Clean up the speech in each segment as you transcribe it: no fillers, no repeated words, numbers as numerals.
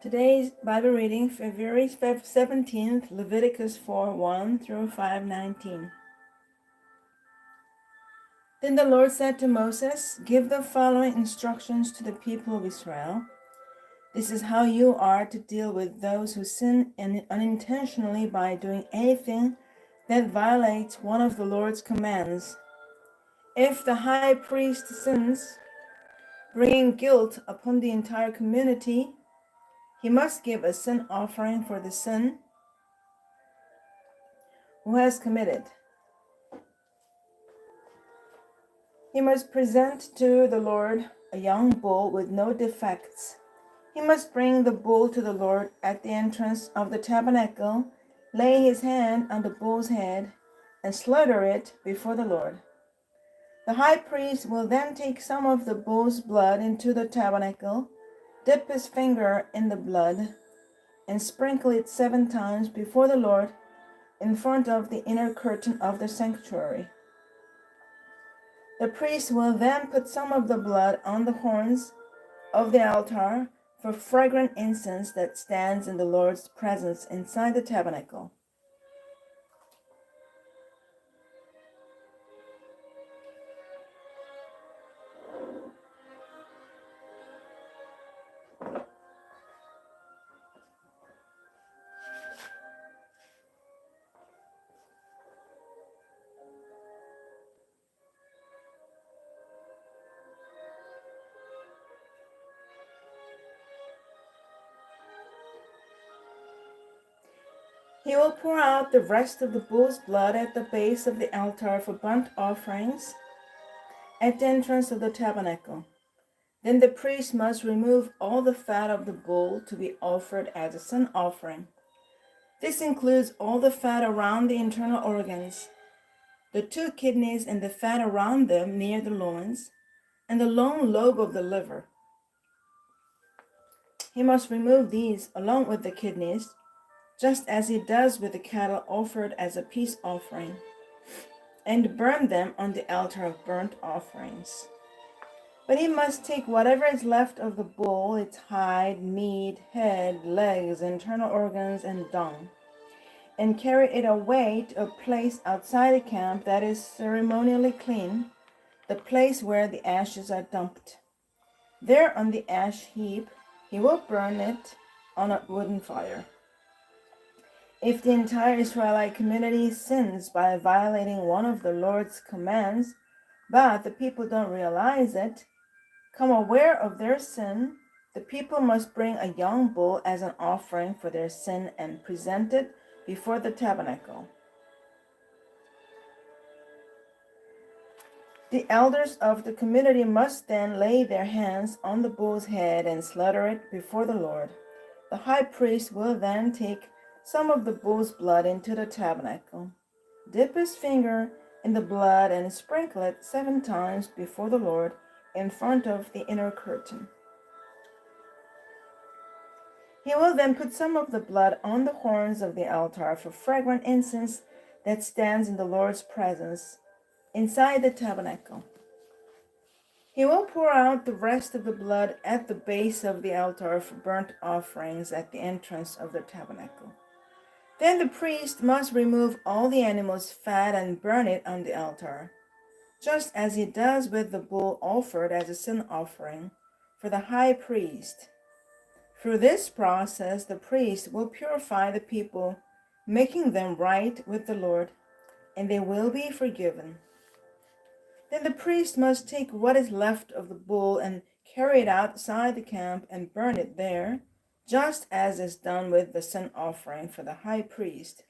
Today's Bible reading, February 17th, Leviticus 4:1 through 5:19. Then the Lord said to Moses, "Give the following instructions to the people of Israel. This is how you are to deal with those who sin unintentionally by doing anything that violates one of the Lord's commands. If the high priest sins, bringing guilt upon the entire community, he must give a sin offering for the sin who has committed. He must present to the Lord a young bull with no defects. He must bring the bull to the Lord at the entrance of the tabernacle, lay his hand on the bull's head, and slaughter it before the Lord. The high priest will then take some of the bull's blood into the tabernacle, dip his finger in the blood, and sprinkle it 7 times before the Lord in front of the inner curtain of the sanctuary. The priest will then put some of the blood on the horns of the altar for fragrant incense that stands in the Lord's presence inside the tabernacle. He will pour out the rest of the bull's blood at the base of the altar for burnt offerings at the entrance of the tabernacle. Then the priest must remove all the fat of the bull to be offered as a sin offering. This includes all the fat around the internal organs, the 2 kidneys and the fat around them near the loins, and the long lobe of the liver. He must remove these along with the kidneys, just as he does with the cattle offered as a peace offering, and burn them on the altar of burnt offerings. But he must take whatever is left of the bull, its hide, meat, head, legs, internal organs, and dung, and carry it away to a place outside the camp that is ceremonially clean, the place where the ashes are dumped. There on the ash heap, he will burn it on a wooden fire. If the entire Israelite community sins by violating one of the Lord's commands, but the people don't realize it, come aware of their sin, the people must bring a young bull as an offering for their sin and present it before the tabernacle. The elders of the community must then lay their hands on the bull's head and slaughter it before the Lord. The high priest will then take some of the bull's blood into the tabernacle, dip his finger in the blood, and sprinkle it 7 times before the Lord in front of the inner curtain. He will then put some of the blood on the horns of the altar for fragrant incense that stands in the Lord's presence inside the tabernacle. He will pour out the rest of the blood at the base of the altar for burnt offerings at the entrance of the tabernacle. Then the priest must remove all the animal's fat and burn it on the altar, just as he does with the bull offered as a sin offering for the high priest. Through this process, the priest will purify the people, making them right with the Lord, and they will be forgiven. Then the priest must take what is left of the bull and carry it outside the camp and burn it there, just as is done with the sin offering for the high priest.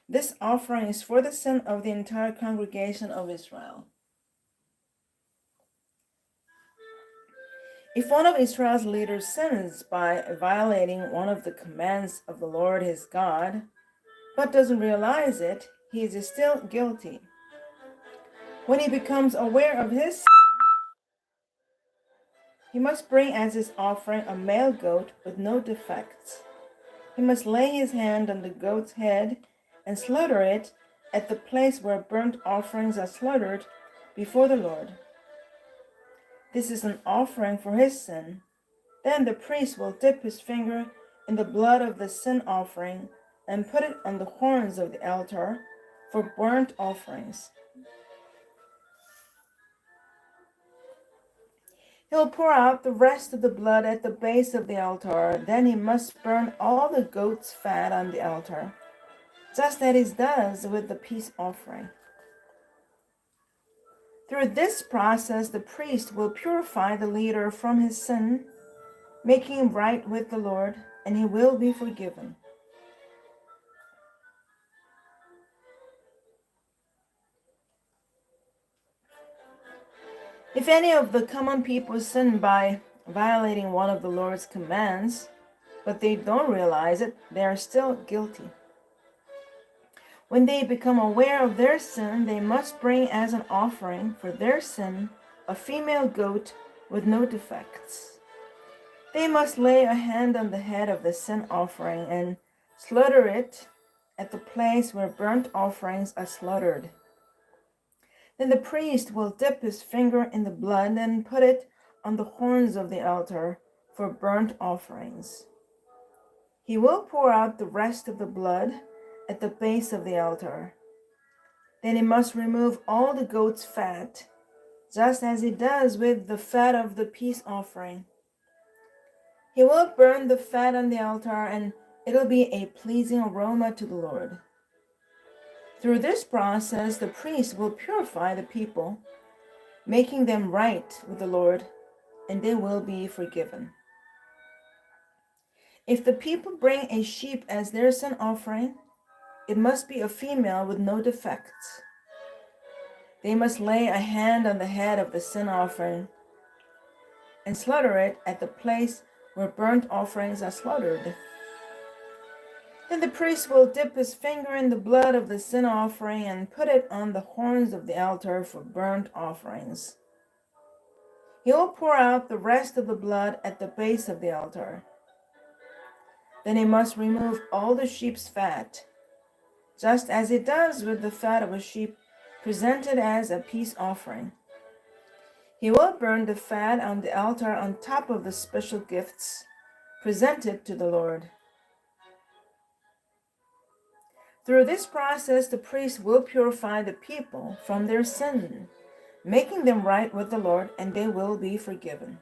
This offering is for the sin of the entire congregation of Israel. If one of Israel's leaders sins by violating one of the commands of the Lord his God, but doesn't realize it, he is still guilty. When he becomes aware of his sin, he must bring as his offering a male goat with no defects. He must lay his hand on the goat's head and slaughter it at the place where burnt offerings are slaughtered before the Lord. This is an offering for his sin, Then the priest will dip his finger in the blood of the sin offering and put it on the horns of the altar for burnt offerings. He'll pour out the rest of the blood at the base of the altar. Then he must burn all the goat's fat on the altar, just as he does with the peace offering. Through this process, the priest will purify the leader from his sin, making him right with the Lord, and he will be forgiven. If any of the common people sin by violating one of the Lord's commands, but they don't realize it, they are still guilty. When they become aware of their sin, they must bring as an offering for their sin a female goat with no defects. They must lay a hand on the head of the sin offering and slaughter it at the place where burnt offerings are slaughtered. Then the priest will dip his finger in the blood and put it on the horns of the altar for burnt offerings. He will pour out the rest of the blood at the base of the altar. Then he must remove all the goat's fat, just as he does with the fat of the peace offering. He will burn the fat on the altar, and it'll be a pleasing aroma to the Lord. Through this process, the priest will purify the people, making them right with the Lord, and they will be forgiven. If the people bring a sheep as their sin offering, it must be a female with no defects. They must lay a hand on the head of the sin offering and slaughter it at the place where burnt offerings are slaughtered. Then the priest will dip his finger in the blood of the sin offering and put it on the horns of the altar for burnt offerings. He will pour out the rest of the blood at the base of the altar. Then he must remove all the sheep's fat, just as he does with the fat of a sheep presented as a peace offering. He will burn the fat on the altar on top of the special gifts presented to the Lord. Through this process, the priest will purify the people from their sin, making them right with the Lord, and they will be forgiven.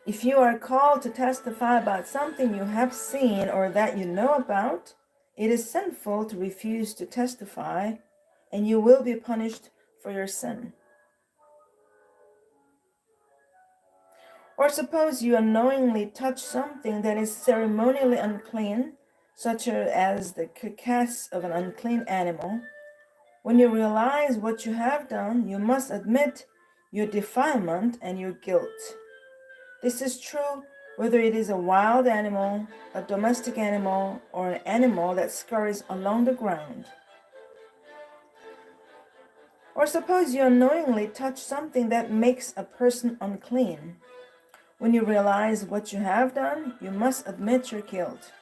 If you are called to testify about something you have seen or that you know about, it is sinful to refuse to testify, and you will be punished for your sin. Or suppose you unknowingly touch something that is ceremonially unclean, such as the carcass of an unclean animal. When you realize what you have done, you must admit your defilement and your guilt. This is true whether it is a wild animal, a domestic animal, or an animal that scurries along the ground. Or suppose you unknowingly touch something that makes a person unclean. When you realize what you have done, you must admit your guilt.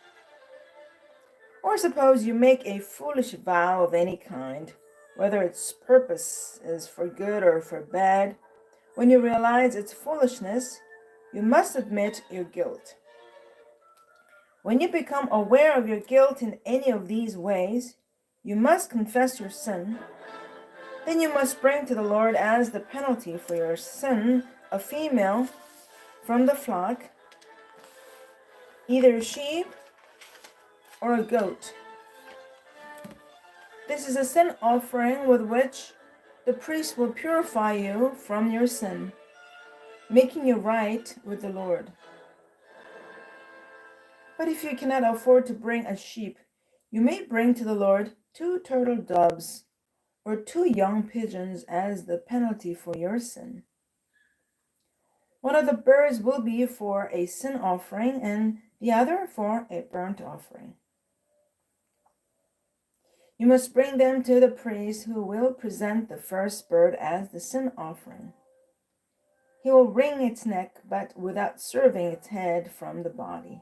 Or suppose you make a foolish vow of any kind, whether its purpose is for good or for bad. When you realize its foolishness, you must admit your guilt. When you become aware of your guilt in any of these ways, you must confess your sin. Then you must bring to the Lord as the penalty for your sin a female from the flock, either a sheep or a goat. This is a sin offering with which the priest will purify you from your sin, making you right with the Lord. But if you cannot afford to bring a sheep, you may bring to the Lord 2 turtle doves or 2 young pigeons as the penalty for your sin. One of the birds will be for a sin offering and the other for a burnt offering. You must bring them to the priest, who will present the first bird as the sin offering. He will wring its neck, but without serving its head from the body.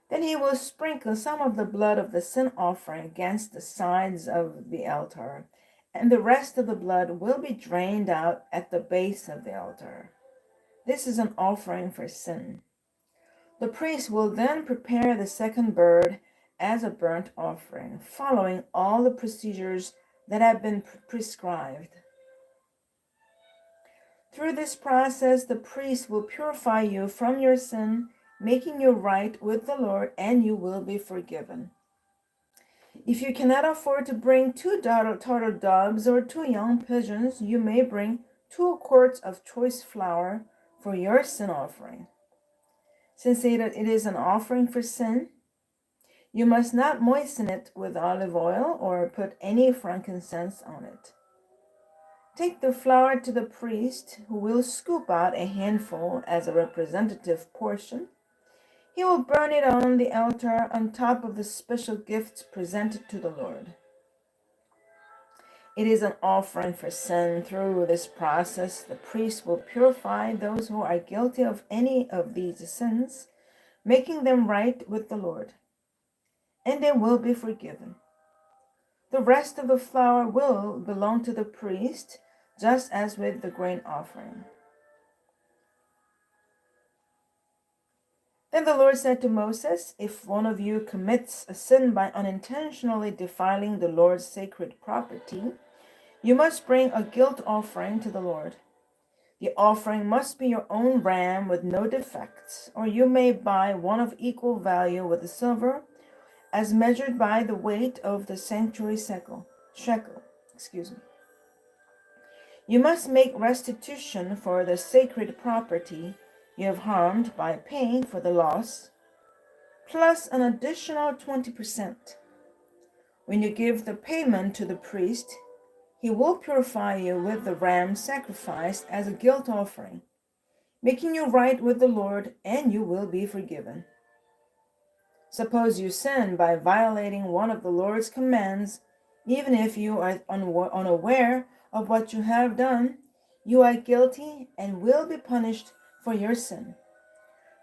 Then he will sprinkle some of the blood of the sin offering against the sides of the altar and the rest of the blood will be drained out at the base of the altar. This is an offering for sin. The priest will then prepare the second bird as a burnt offering, following all the procedures that have been prescribed. Through this process, the priest will purify you from your sin, making you right with the Lord, and you will be forgiven. If you cannot afford to bring 2 turtle doves or 2 young pigeons, you may bring 2 quarts of choice flour for your sin offering. Since it is an offering for sin, you must not moisten it with olive oil or put any frankincense on it. Take the flour to the priest, who will scoop out a handful as a representative portion. He will burn it on the altar on top of the special gifts presented to the Lord. It is an offering for sin. Through this process, the priest will purify those who are guilty of any of these sins, making them right with the Lord, and they will be forgiven. The rest of the flour will belong to the priest, just as with the grain offering. Then the Lord said to Moses, "If one of you commits a sin by unintentionally defiling the Lord's sacred property, you must bring a guilt offering to the Lord. The offering must be your own ram with no defects, or you may buy one of equal value with the silver, as measured by the weight of the sanctuary shekel. You must make restitution for the sacred property you have harmed by paying for the loss, plus an additional 20%. When you give the payment to the priest, he will purify you with the ram sacrificed as a guilt offering, making you right with the Lord, and you will be forgiven. Suppose you sin by violating one of the Lord's commands, even if you are unaware of what you have done, you are guilty and will be punished for your sin.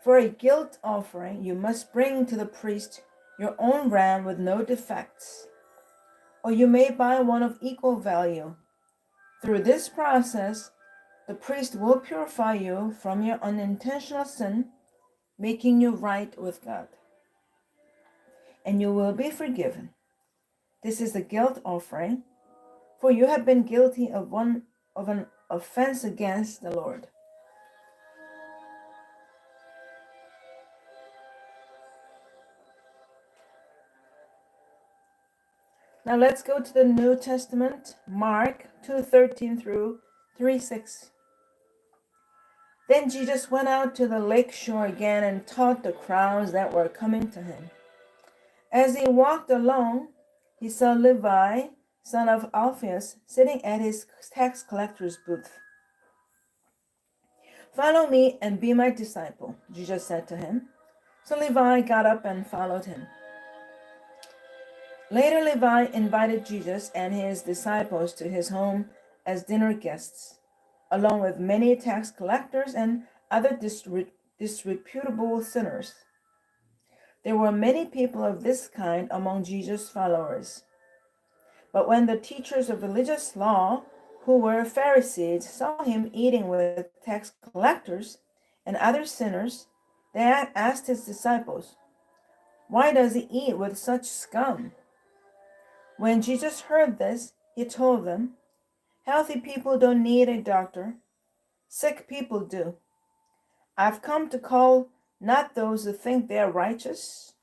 For a guilt offering, you must bring to the priest your own ram with no defects, or you may buy one of equal value. Through this process, the priest will purify you from your unintentional sin, making you right with God, and you will be forgiven. This is the guilt offering, for you have been guilty of an offense against the Lord." Now let's go to the New Testament, Mark 2:13 through 3:6. Then Jesus went out to the lake shore again and taught the crowds that were coming to him. As he walked along, he saw Levi, son of Alphaeus, sitting at his tax collector's booth. "Follow me and be my disciple," Jesus said to him. So Levi got up and followed him. Later, Levi invited Jesus and his disciples to his home as dinner guests, along with many tax collectors and other disreputable sinners. There were many people of this kind among Jesus' followers. But when the teachers of religious law, who were Pharisees, saw him eating with tax collectors and other sinners, they asked his disciples, "Why does he eat with such scum?" When Jesus heard this, he told them, "Healthy people don't need a doctor. Sick people do. I've come to call not those who think they are righteous,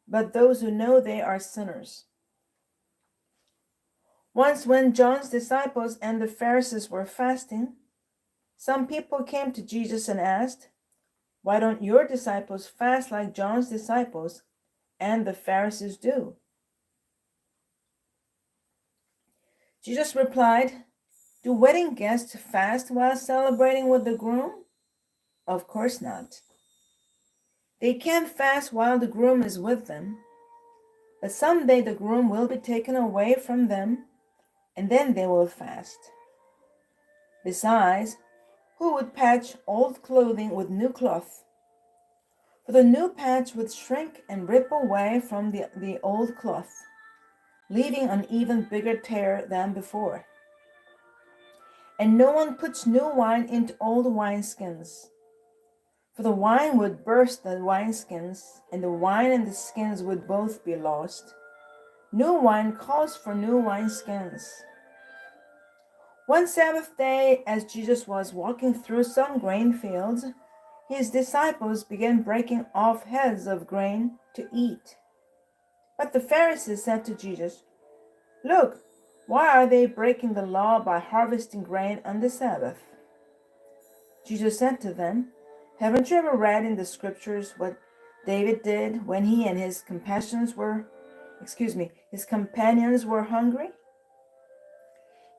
but those who know they are sinners." Once, when John's disciples and the Pharisees were fasting, some people came to Jesus and asked, "Why don't your disciples fast like John's disciples and the Pharisees do?" Jesus replied, "Do wedding guests fast while celebrating with the groom? Of course not. They can't fast while the groom is with them, but someday the groom will be taken away from them, and then they will fast. Besides, who would patch old clothing with new cloth? For the new patch would shrink and rip away from the old cloth, leaving an even bigger tear than before. And no one puts new wine into old wineskins. For the wine would burst the wineskins, and the wine and the skins would both be lost. New wine calls for new wineskins. One Sabbath day, as Jesus was walking through some grain fields, his disciples began breaking off heads of grain to eat. But the Pharisees said to Jesus, "Look, why are they breaking the law by harvesting grain on the Sabbath?" Jesus said to them, "Haven't you ever read in the scriptures what David did when he and his companions were hungry?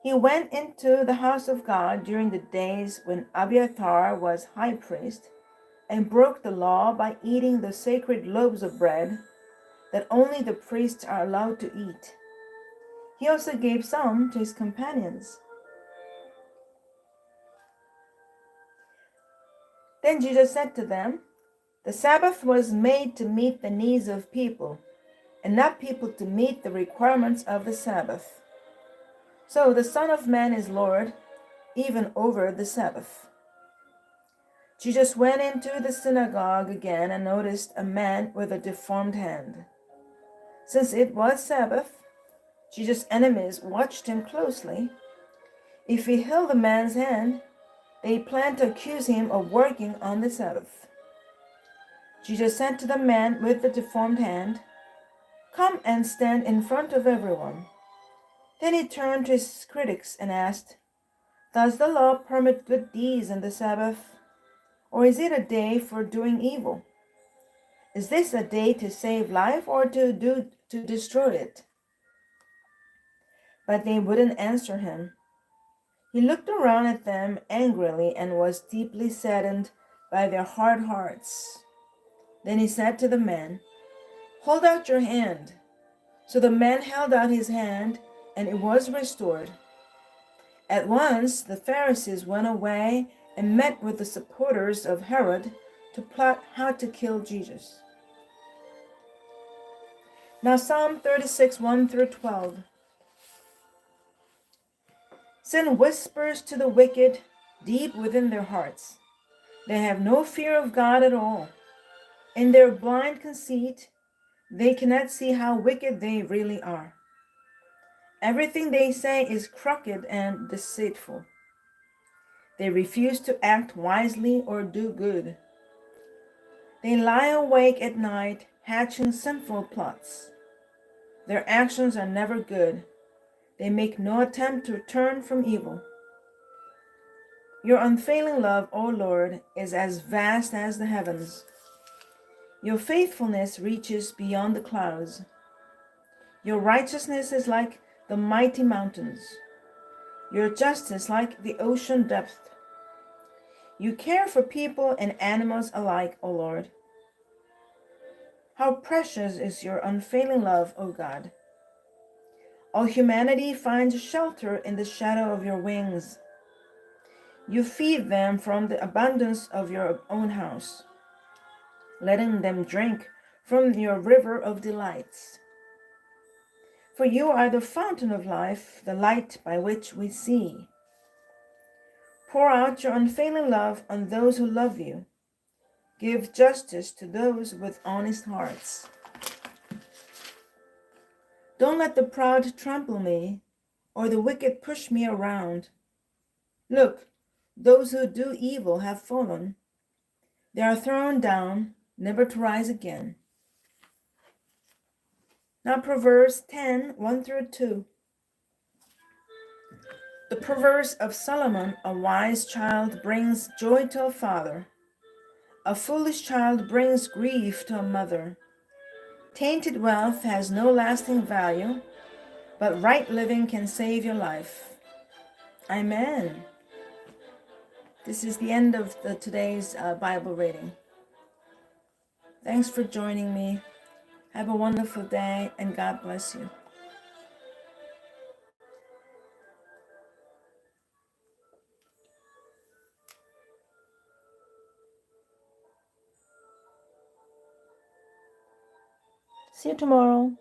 He went into the house of God during the days when Abiathar was high priest and broke the law by eating the sacred loaves of bread that only the priests are allowed to eat. He also gave some to his companions." Then Jesus said to them, "The Sabbath was made to meet the needs of people, and not people to meet the requirements of the Sabbath. So the Son of Man is Lord, even over the Sabbath." Jesus went into the synagogue again and noticed a man with a deformed hand. Since it was Sabbath, Jesus' enemies watched him closely. If he healed the man's hand, they planned to accuse him of working on the Sabbath. Jesus said to the man with the deformed hand, "Come and stand in front of everyone." Then he turned to his critics and asked, "Does the law permit good deeds on the Sabbath, or is it a day for doing evil? Is this a day to save life or to destroy it?" But they wouldn't answer him. He looked around at them angrily and was deeply saddened by their hard hearts. Then he said to the man, "Hold out your hand." So the man held out his hand, and it was restored. At once the Pharisees went away and met with the supporters of Herod to plot how to kill Jesus. Now Psalm 36, 1 through 12. Sin whispers to the wicked deep within their hearts. They have no fear of God at all. In their blind conceit, they cannot see how wicked they really are. Everything they say is crooked and deceitful. They refuse to act wisely or do good. They lie awake at night, hatching sinful plots. Their actions are never good. They make no attempt to turn from evil. Your unfailing love, O Lord, is as vast as the heavens. Your faithfulness reaches beyond the clouds. Your righteousness is like the mighty mountains. Your justice like the ocean depth. You care for people and animals alike, O Lord. How precious is your unfailing love, O God. All humanity finds shelter in the shadow of your wings. You feed them from the abundance of your own house, letting them drink from your river of delights. For you are the fountain of life, the light by which we see. Pour out your unfailing love on those who love you. Give justice to those with honest hearts. Don't let the proud trample me, or the wicked push me around. Look, those who do evil have fallen. They are thrown down, never to rise again. Now Proverbs 10, 1 through 2. The Proverbs of Solomon: a wise child brings joy to a father. A foolish child brings grief to a mother. Tainted wealth has no lasting value, but right living can save your life. Amen. This is the end of today's Bible reading. Thanks for joining me. Have a wonderful day, and God bless you. See you tomorrow.